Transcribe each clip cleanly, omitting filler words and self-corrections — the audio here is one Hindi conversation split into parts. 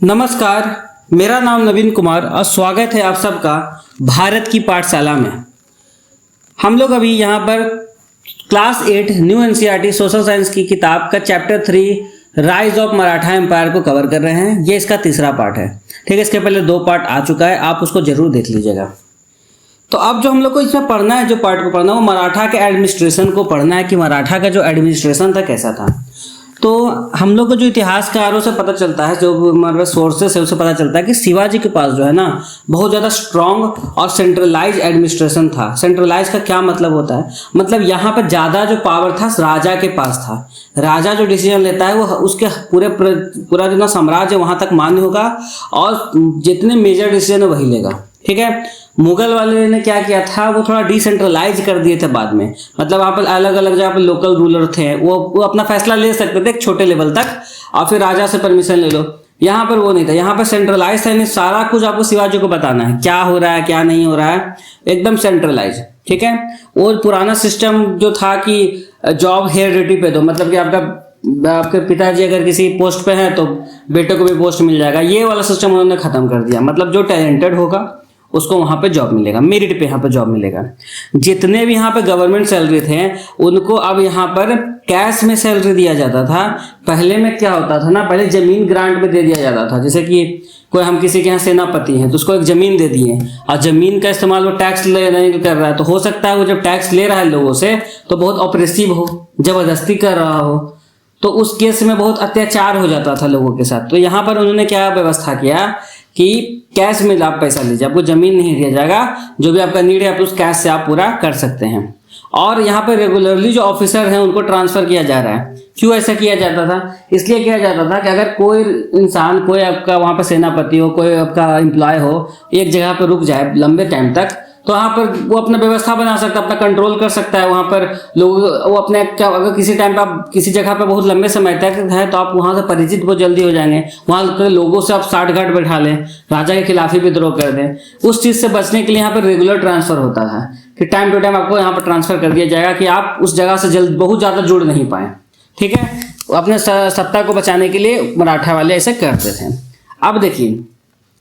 नमस्कार, मेरा नाम नवीन कुमार और स्वागत है आप सबका भारत की पाठशाला में। हम लोग अभी यहाँ पर class 8 new NCERT social science की किताब का chapter 3 rise of Maratha empire को कवर कर रहे हैं। ये इसका तीसरा पार्ट है। ठीक है, इसके पहले 2 पार्ट आ चुका है, आप उसको जरूर देख लीजिएगा। तो अब जो हम लोग को इसमें पढ़ना है, जो पार्ट को पढ़ना है वो मराठा के एडमिनिस्ट्रेशन को पढ़ना है कि मराठा का जो एडमिनिस्ट्रेशन था कैसा था। तो हम लोग को जो इतिहासकारों से पता चलता है, जो हमारे सोर्सेस है उससे पता चलता है कि शिवाजी के पास जो है ना बहुत ज़्यादा स्ट्रॉन्ग और सेंट्रलाइज एडमिनिस्ट्रेशन था। सेंट्रलाइज का क्या मतलब होता है? मतलब यहाँ पर ज़्यादा जो पावर था राजा के पास था। राजा जो डिसीजन लेता है वो उसके पूरा जो ना साम्राज्य वहाँ तक मान्य होगा और जितने मेजर डिसीजन है वही लेगा। ठीक है, मुगल वाले ने क्या किया था, वो थोड़ा डिसेंट्रलाइज कर दिए थे बाद में। मतलब वहाँ पर अलग अलग जहाँ पर लोकल रूलर थे वो अपना फैसला ले सकते थे एक छोटे लेवल तक और फिर राजा से परमिशन ले लो। यहाँ पर वो नहीं था, यहाँ पर सेंट्रलाइज था, यानी सारा कुछ आपको शिवाजी को बताना है, क्या हो रहा है क्या नहीं हो रहा है, एकदम सेंट्रलाइज। ठीक है, वो पुराना सिस्टम जो था कि जॉब हेरिडिटी पे दो, मतलब कि आपके पिताजी अगर किसी पोस्ट पे हैं तो बेटे को भी पोस्ट मिल जाएगा, ये वाला सिस्टम उन्होंने खत्म कर दिया। मतलब जो टैलेंटेड होगा उसको वहाँ पे जॉब मिलेगा, मेरिट पे यहाँ पे जॉब मिलेगा। जितने भी यहाँ पे गवर्नमेंट सैलरी थे उनको अब यहाँ पर कैश में सैलरी दिया जाता था। पहले में क्या होता था ना, पहले जमीन ग्रांट में दे दिया जाता था। जैसे कि कोई हम किसी के यहाँ सेनापति हैं तो उसको एक जमीन दे दिए और जमीन का इस्तेमाल वो टैक्स ले नहीं कर रहा है, तो हो सकता है वो जब टैक्स ले रहा है लोगों से तो बहुत ऑपरेसिव हो, जबरदस्ती कर रहा हो, तो उस केस में बहुत अत्याचार हो जाता था लोगों के साथ। तो यहाँ पर उन्होंने क्या व्यवस्था किया कि कैश में आप पैसा लीजिए, आपको जमीन नहीं दिया जाएगा, जो भी आपका नीड है आप उस कैश से आप पूरा कर सकते हैं। और यहाँ पर रेगुलरली जो ऑफिसर हैं उनको ट्रांसफर किया जा रहा है। क्यों ऐसा किया जाता था? इसलिए किया जाता था कि अगर कोई इंसान, कोई आपका वहाँ पर सेनापति हो, कोई आपका एम्प्लॉय हो, एक जगह पर रुक जाए लंबे टाइम तक, तो वहाँ पर वो अपना व्यवस्था बना सकता है, अपना कंट्रोल कर सकता है। वहाँ पर लोग वो अपने क्या, अगर किसी टाइम पर आप किसी जगह पर बहुत लंबे समय तक है तो आप वहाँ से परिचित बहुत जल्दी हो जाएंगे। वहाँ के लोगों से आप साठ गांठ बैठा लें, राजा के खिलाफ ही विद्रोह कर दें। उस चीज़ से बचने के लिए यहाँ पर रेगुलर ट्रांसफर होता है कि टाइम टू टाइम आपको यहाँ पर ट्रांसफर कर दिया जाएगा कि आप उस जगह से जल्द बहुत ज़्यादा जुड़ नहीं पाएँ। ठीक है, अपने सत्ता को बचाने के लिए मराठा वाले ऐसे करते थे। अब देखिए,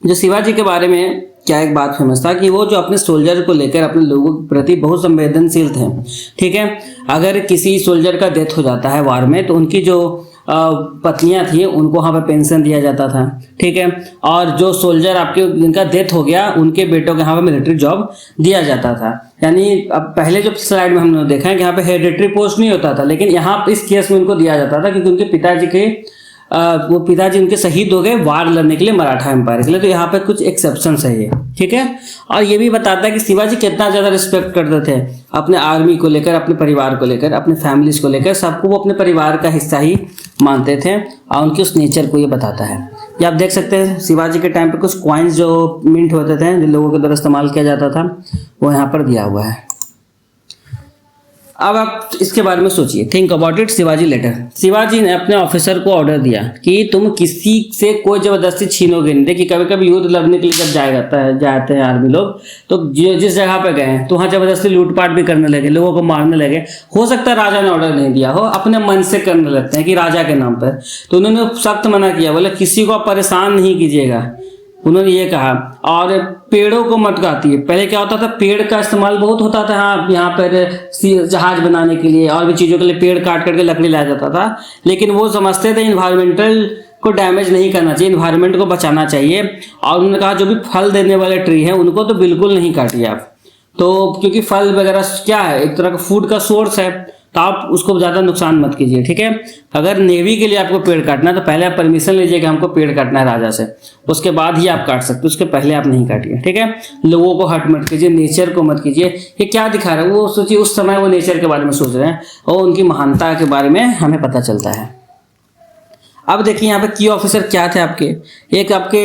जो शिवाजी के बारे में क्या एक बात फेमस था कि वो जो अपने सोल्जर को लेकर अपने लोगों के प्रति बहुत संवेदनशील थे। ठीक है, अगर किसी सोल्जर का डेथ हो जाता है वार में तो उनकी जो पत्नियां थी उनको वहाँ पर पेंशन दिया जाता था। ठीक है, और जो सोल्जर आपके जिनका डेथ हो गया उनके बेटों को यहाँ पर मिलिट्री जॉब दिया जाता था। यानी अब पहले जो स्लाइड में हमने देखा है कि यहाँ पे हेरिडिटरी पोस्ट नहीं होता था, लेकिन यहाँ इस केस में उनको दिया जाता था क्योंकि उनके पिताजी के वो पिताजी उनके शहीद हो गए वार लड़ने के लिए मराठा एम्पायर के लिए। तो यहाँ पे कुछ एक्सेप्शंस है ये। ठीक है, और ये भी बताता है कि शिवाजी कितना ज़्यादा रिस्पेक्ट करते थे अपने आर्मी को लेकर, अपने परिवार को लेकर, अपने फैमिलीज को लेकर, सबको वो अपने परिवार का हिस्सा ही मानते थे और उनके उस नेचर को ये बताता है। ये आप देख सकते हैं शिवाजी के टाइम पर कुछ कॉइन्स जो मिंट होते थे जो लोगों के द्वारा इस्तेमाल किया जाता था वो यहाँ पर दिया हुआ है। अब आप इसके बारे में सोचिए, think about it. Shivaji letter, Shivaji ने अपने ऑफिसर को ऑर्डर दिया कि तुम किसी से कोई जबरदस्ती छीनोगे नहीं। देखिए कभी कभी युद्ध लड़ने के लिए जब जाते हैं आर्मी लोग तो जिस जगह पे गए तो वहाँ जबरदस्ती लूटपाट भी करने लगे, लोगों को मारने लगे। हो सकता है राजा ने ऑर्डर नहीं दिया हो, अपने मन से करने लगते हैं कि राजा के नाम पर। तो उन्होंने सख्त मना किया, बोले किसी को परेशान नहीं कीजिएगा, उन्होंने ये कहा। और पेड़ों को मत काटिए। पहले क्या होता था, पेड़ का इस्तेमाल बहुत होता था। हाँ, यहाँ पर जहाज बनाने के लिए और भी चीज़ों के लिए पेड़ काट करके लकड़ी लाया जाता था, लेकिन वो समझते थे इन्वायरमेंटल को डैमेज नहीं करना चाहिए, इन्वायरमेंट को बचाना चाहिए। और उन्होंने कहा जो भी फल देने वाले ट्री हैं उनको तो बिल्कुल नहीं काटिए आप, तो क्योंकि फल वगैरह क्या है, एक तरह का फूड का सोर्स है, तो आप उसको ज़्यादा नुकसान मत कीजिए। ठीक है, अगर नेवी के लिए आपको पेड़ काटना है तो पहले आप परमिशन लीजिए कि हमको पेड़ काटना है राजा से, उसके बाद ही आप काट सकते, उसके पहले आप नहीं काटिए। ठीक है, लोगों को हर्ट मत कीजिए, नेचर को मत कीजिए। ये क्या दिखा रहा है, वो सोचिए उस समय वो नेचर के बारे में सोच रहे हैं और उनकी महानता के बारे में हमें पता चलता है। अब देखिए यहाँ पे की ऑफिसर क्या थे आपके, एक आपके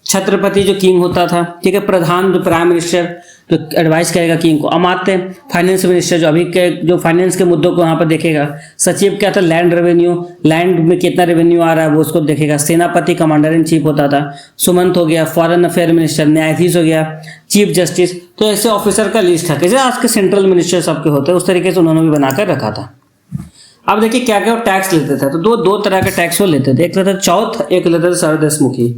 छत्रपति जो किंग होता था। ठीक है, प्रधान जो प्राइम मिनिस्टर जो एडवाइस करेगा किंग को, अमात्य फाइनेंस मिनिस्टर जो अभी के जो फाइनेंस के मुद्दों को यहाँ पर देखेगा। सचिव क्या था, लैंड रेवेन्यू, लैंड में कितना रेवेन्यू आ रहा है वो उसको देखेगा। सेनापति कमांडर इन चीफ होता था। सुमंत हो गया फॉरेन अफेयर मिनिस्टर, न्यायाधीश हो गया चीफ जस्टिस। तो ऐसे ऑफिसर का लिस्ट था, जैसे आज के सेंट्रल मिनिस्टर सबके होते हैं उस तरीके से उन्होंने भी बनाकर रखा था। अब देखिए क्या क्या टैक्स लेते थे, तो दो तरह के टैक्स वो लेते थे। एक लेते थे चौथ, एक लेते थे सरदेशमुखी।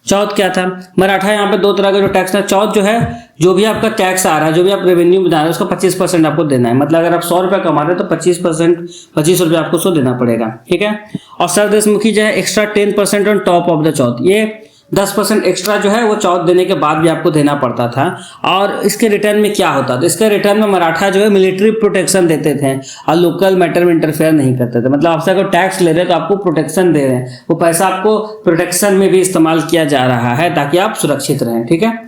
चौथ क्या था, मराठा यहाँ पे दो तरह का जो टैक्स था। चौथ जो है, जो भी आपका टैक्स आ रहा है, जो भी आप रेवेन्यू बना रहे हैं, उसका 25% आपको देना है। मतलब अगर आप 100 रुपये कमा रहे हैं तो 25 रुपये आपको उसको देना पड़ेगा, ठीक है। और सरदेशमुखी जो है extra 10% on top of the chauth, ये 10% एक्स्ट्रा जो है वो चौथ देने के बाद भी आपको देना पड़ता था। और इसके रिटर्न में क्या होता था, इसके रिटर्न में मराठा जो है मिलिट्री प्रोटेक्शन देते थे और लोकल मैटर में इंटरफेयर नहीं करते थे। मतलब आपसे अगर टैक्स ले रहे हैं तो आपको प्रोटेक्शन दे रहे हैं, वो पैसा आपको प्रोटेक्शन में भी इस्तेमाल किया जा रहा है ताकि आप सुरक्षित रहें, ठीक है।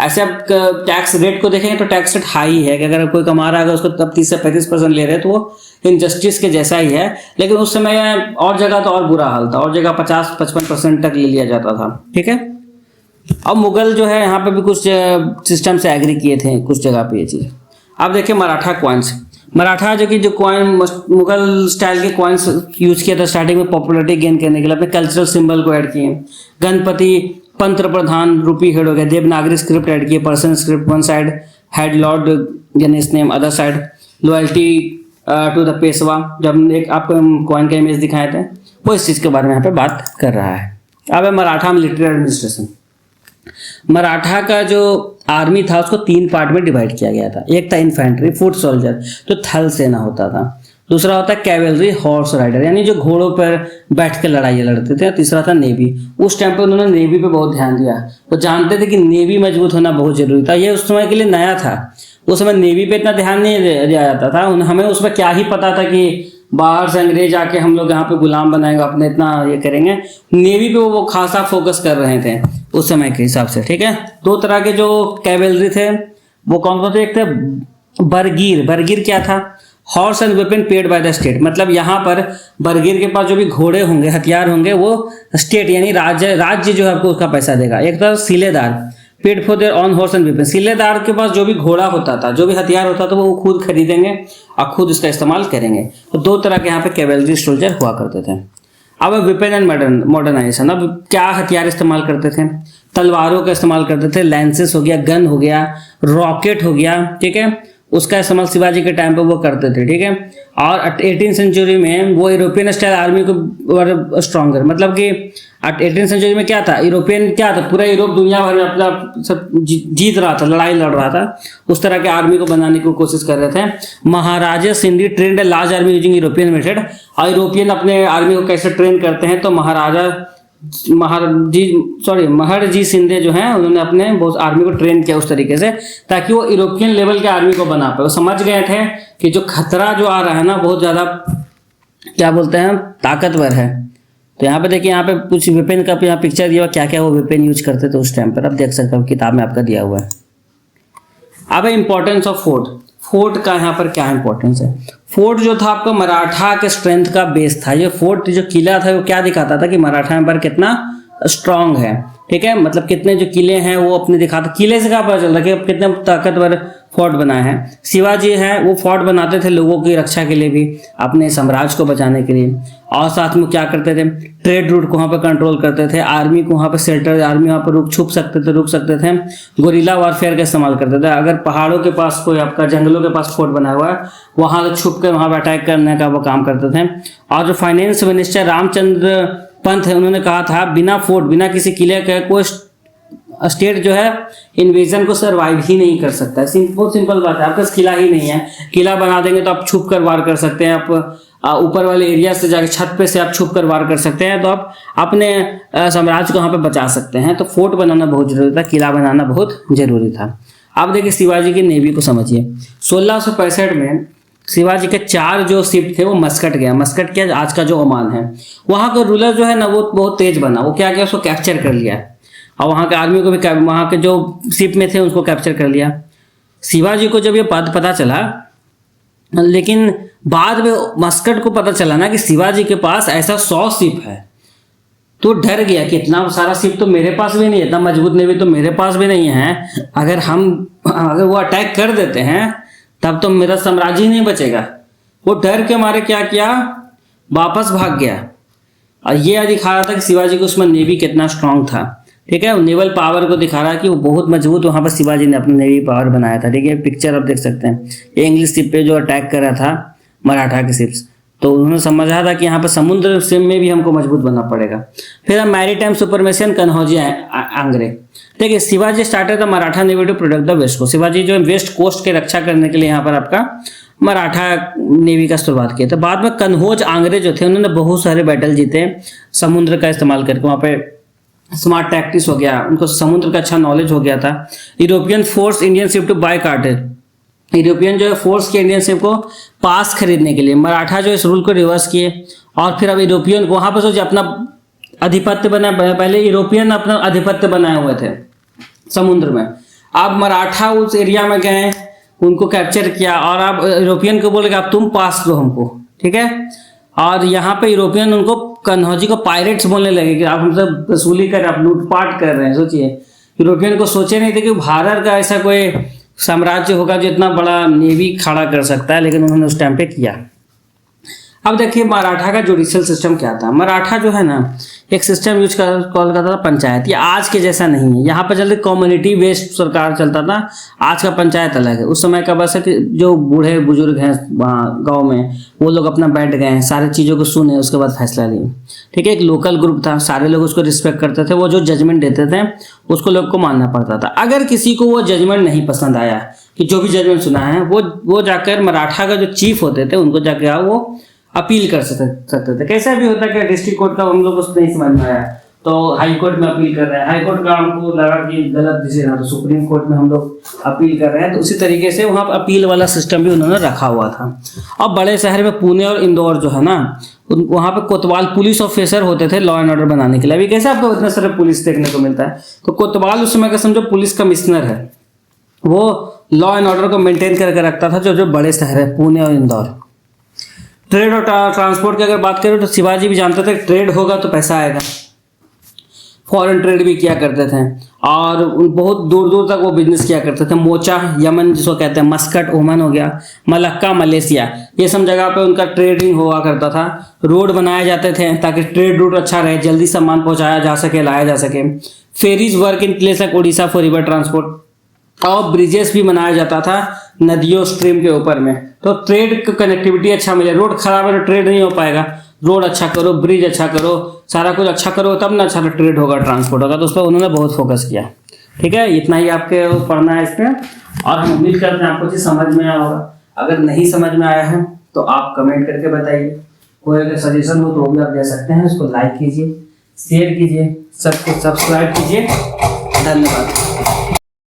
ऐसे आप टैक्स रेट को देखेंगे तो टैक्स रेट हाई है कि अगर कोई कमा रहा है उसको तब 30 से 35% ले रहे हैं तो वो इनजस्टिस के जैसा ही है। लेकिन उस समय और जगह तो और बुरा हाल था, और जगह 50-55% तक ले लिया जाता था, ठीक है। अब मुगल जो है यहाँ पे भी कुछ सिस्टम से एग्री किए थे कुछ जगह पे ये चीज़। अब देखिए मराठा कॉइन्स, मराठा जो कि जो कॉइन मुगल स्टाइल के कॉइन्स यूज किया था स्टार्टिंग में पॉपुलरिटी गेन करने के लिए, अपने कल्चरल सिंबल को ऐड किए। गणपति पंत्र प्रधान रूपी हेड हो गया, देवनागरी स्क्रिप्ट ऐड किए, Persian script, one side head lord Ganesh name, other side loyalty to the Peshwa. जब एक आपको कॉइन का इमेज दिखाए थे वो इस चीज़ के बारे में यहाँ पे बात कर रहा है। अब है मराठा मिलिट्री एडमिनिस्ट्रेशन। मराठा का जो आर्मी था उसको 3 पार्ट में डिवाइड किया गया था। एक था इन्फेंट्री, फुट सोल्जर, जो थल सेना होता था। दूसरा होता है कैवेलरी, हॉर्स राइडर, यानी जो घोड़ों पर बैठ के लड़ाई लड़ते थे। तीसरा था नेवी। उस टाइम पे उन्होंने नेवी पे बहुत ध्यान दिया, वो जानते थे कि नेवी मजबूत होना बहुत जरूरी था। ये उस समय के लिए नया था, उस समय नेवी पे इतना ध्यान नहीं दिया जाता था। हमें उसमें क्या ही पता था कि बाहर से अंग्रेज आके हम लोग यहाँ पे गुलाम बनाएंगे, अपने इतना ये करेंगे। नेवी पे वो खासा फोकस कर रहे थे उस समय के हिसाब से, ठीक है। 2 तरह के जो कैवेलरी थे वो कौन कौन थे, एक थे बरगीर। बरगीर क्या था, horse and weapon paid by the state. मतलब यहाँ पर बरगीर के पास जो भी घोड़े होंगे, हथियार होंगे, वो स्टेट यानी राज्य जो है आपको उसका पैसा देगा। एक था सिलेदार, paid for their own horse and weapon. सिलेदार के पास जो भी घोड़ा होता था, जो भी हथियार होता था, वो खुद खरीदेंगे और खुद इसका इस्तेमाल करेंगे। तो 2 तरह के यहाँ पे कैवेलरी सोल्जर हुआ करते थे। अब वेपन एंड मॉडर्नाइजेशन। अब क्या हथियार इस्तेमाल करते थे, तलवारों का इस्तेमाल करते थे, लैंसेस हो गया, गन हो गया, रॉकेट हो गया, ठीक है। उसका इस्तेमाल शिवाजी के टाइम पे वो करते थे, ठीक है। और 18th सेंचुरी में वो यूरोपियन स्टाइल आर्मी को स्ट्रॉन्गर, मतलब कि 18th सेंचुरी में क्या था, यूरोपियन क्या था, पूरा यूरोप दुनिया भर में अपना सब जीत रहा था, लड़ाई लड़ रहा था। उस तरह के आर्मी को बनाने की कोशिश कर रहे थे। Maharaja Scindia trained a large army using European method. और यूरोपियन अपने आर्मी को कैसे ट्रेन करते हैं, तो महरजी शिंदे जो हैं उन्होंने अपने बहुत आर्मी को ट्रेन किया उस तरीके से ताकि वो यूरोपियन लेवल के आर्मी को बना पाए। वो समझ गए थे कि जो खतरा जो आ रहा है ना बहुत ज़्यादा क्या बोलते हैं ताकतवर है। तो यहाँ पे देखिए, यहाँ पे कुछ वेपन का यहाँ पिक्चर दिया हुआ, क्या क्या वो वेपन यूज करते थे उस टाइम पर। अब देख सकते हो किताब में आपका दिया हुआ है। अब इंपॉर्टेंस ऑफ फोर्ट। फोर्ट का यहाँ पर क्या इंपॉर्टेंस है। फोर्ट जो था आपका मराठा के स्ट्रेंथ का बेस था। ये फोर्ट जो किला था वो क्या दिखाता था कि मराठा एम्पायर कितना स्ट्रांग है, ठीक है। मतलब कितने जो किले हैं वो अपने दिखाते, किले से क्या पता चलता है कि कितने ताकतवर फोर्ट बनाए हैं। शिवाजी है वो फोर्ट बनाते थे लोगों की रक्षा के लिए भी, अपने साम्राज्य को बचाने के लिए। और साथ में क्या करते थे, ट्रेड रूट को वहाँ पर कंट्रोल करते थे, आर्मी को वहाँ पर शेल्टर, आर्मी वहाँ पर रुक सकते थे, गोरिल्ला वॉरफेयर का इस्तेमाल करते थे। अगर पहाड़ों के पास कोई आपका जंगलों के पास फोर्ट बना हुआ है वहाँ छुप कर वहाँ पर अटैक करने का वो काम करते थे। और जो फाइनेंस मिनिस्टर रामचंद्र पंत है उन्होंने कहा था बिना फोर्ट, बिना किसी किले के कोई स्टेट जो है इन्वेजन को सरवाइव ही नहीं कर सकता है। बहुत सिंपल बात है, आपके पास किला ही नहीं है, किला बना देंगे तो आप छुप कर वार कर सकते हैं, आप ऊपर वाले एरिया से जाकर छत पे से आप छुप कर वार कर सकते हैं, तो आप अपने साम्राज्य को वहाँ पे बचा सकते हैं। तो फोर्ट बनाना बहुत जरूरी था, किला बनाना बहुत जरूरी था। आप देखिए शिवाजी की नेवी को समझिए। 1665 में शिवाजी के 4 जो शिप थे वो मस्कट गया। मस्कट क्या, आज का जो ओमान है, वहाँ का रूलर जो है ना वो बहुत तेज बना। वो क्या किया, उसको कैप्चर कर लिया और वहाँ के आर्मी को भी, वहाँ के जो शिप में थे उसको कैप्चर कर लिया। शिवाजी को जब ये पता चला, लेकिन बाद में मस्कट को पता चला ना कि शिवाजी के पास ऐसा 100 शिप है, तो डर गया कि इतना सारा शिप तो मेरे पास भी नहीं है, इतना मजबूत नेवी तो मेरे पास भी नहीं है। अगर वो अटैक कर देते हैं तब तो मेरा साम्राज्य ही नहीं बचेगा। वो डर के मारे क्या किया, वापस भाग गया। और ये दिखा रहा था कि शिवाजी को उसमें नेवी कितना स्ट्रांग था, ठीक है। नेवल पावर को दिखा रहा है कि वो बहुत मजबूत वहाँ पर शिवाजी ने अपनी नेवी पावर बनाया था, ठीक है। पिक्चर आप देख सकते हैं, ये इंग्लिश शिप पे जो अटैक कर रहा था मराठा के शिप्स। तो उन्होंने समझा था कि यहाँ पर समुद्र से में भी हमको मजबूत बनना पड़ेगा। फिर हम maritime supremacy and Kanhoji Angre. देखिए Shivaji started the Maratha navy to protect the west coast. Shivaji जो वेस्ट कोस्ट की रक्षा करने के लिए यहाँ पर आपका मराठा नेवी का शुरुआत किया था। बाद में कन्हौज आंग्रे जो थे उन्होंने बहुत सारे बैटल जीते समुद्र का इस्तेमाल करके। वहाँ पे स्मार्ट टैक्टिक्स हो गया, उनको समुद्र का अच्छा नॉलेज हो गया था। European force Indian ship to buy कार्टेज। यूरोपियन जो है फोर्स के इंडियन शिप को पास खरीदने के लिए मराठा जो इस रूल को रिवर्स किए। और फिर अब यूरोपियन को वहां पर सोचिए अपना आधिपत्य बना, पहले यूरोपियन अपना आधिपत्य बनाए हुए थे समुद्र में। अब मराठा उस एरिया में गए, उनको कैप्चर किया और अब यूरोपियन को बोले कि अब तुम पास दो हमको, ठीक है। और यहाँ पे यूरोपियन उनको कन्हौजी को पायरेट्स बोलने लगे कि आप हमसे वसूली कर, आप लूटपाट कर रहे हैं। सोचिए यूरोपियन को सोचे नहीं थे कि भारत का ऐसा कोई साम्राज्य होगा जो इतना बड़ा नेवी खड़ा कर सकता है, लेकिन उन्होंने उस टाइम पे किया। अब देखिए मराठा का जुडिशियल सिस्टम क्या था। मराठा जो है ना एक सिस्टम यूज कॉल करता था पंचायत। ये आज के जैसा नहीं है। यहाँ पर जल्दी कम्युनिटी बेस्ड सरकार चलता था, आज का पंचायत अलग है। उस समय का बस है कि जो बूढ़े बुजुर्ग हैं वहाँ गाँव में वो लोग अपना बैठ गए, सारी चीज़ों को सुने, उसके बाद फैसला लिए, ठीक है। एक लोकल ग्रुप था, सारे लोग उसको रिस्पेक्ट करते थे। वो जो जजमेंट देते थे उसको लोग को मानना पड़ता था। अगर किसी को वो जजमेंट नहीं पसंद आया कि जो भी जजमेंट सुना है वो जाकर मराठा का जो चीफ होते थे उनको जाकर वो अपील कर सकते थे। कैसा भी होता है कि डिस्ट्रिक्ट कोर्ट का हम लोग को नहीं समझ में आया तो हाई कोर्ट में अपील कर रहे हैं, हाई कोर्ट का हमको लगा कि गलत डिसीजन है तो सुप्रीम कोर्ट में हम लोग अपील कर रहे हैं। तो उसी तरीके से वहाँ अपील वाला सिस्टम भी उन्होंने रखा हुआ था। अब बड़े शहर में पुणे और इंदौर जो है ना वहाँ पे कोतवाल पुलिस ऑफिसर होते थे लॉ एंड ऑर्डर बनाने के लिए। अभी कैसे आपको इतना सारा पुलिस देखने को मिलता है, तो कोतवाल उस समय का समझो पुलिस कमिश्नर है, वो लॉ एंड ऑर्डर को मेंटेन करके रखता था जो बड़े शहर है पुणे और इंदौर। ट्रेड और ट्रांसपोर्ट की अगर बात करें तो शिवाजी भी जानते थे ट्रेड होगा तो पैसा आएगा। फॉरेन ट्रेड भी किया करते थे और बहुत दूर दूर तक वो बिजनेस किया करते थे। मोचा यमन जिसको कहते हैं, मस्कट ओमान हो गया, मलक्का मलेशिया, ये सब जगह पे उनका ट्रेडिंग हुआ करता था। रोड बनाए जाते थे ताकि ट्रेड रूट अच्छा रहे, जल्दी सामान पहुंचाया जा सके, लाया जा सके। Ferries work in place like Odisha for river transport. और ब्रिजेस भी बनाया जाता था नदियों स्ट्रीम के ऊपर में, तो ट्रेड को कनेक्टिविटी अच्छा मिले। रोड खराब है तो ट्रेड नहीं हो पाएगा। रोड अच्छा करो, ब्रिज अच्छा करो, सारा कुछ अच्छा करो तब ना अच्छा ट्रेड होगा, ट्रांसपोर्ट होगा। तो उस पर उन्होंने बहुत फोकस किया, ठीक है। इतना ही आपके पढ़ना है इस पर और हम उम्मीद करते हैं आपको चीज समझ में आया होगा। अगर नहीं समझ में आया है तो आप कमेंट करके बताइए। कोई अगर सजेशन हो तो वो भी आप दे सकते हैं। इसको लाइक कीजिए, शेयर कीजिए, सबको सब्सक्राइब कीजिए। धन्यवाद।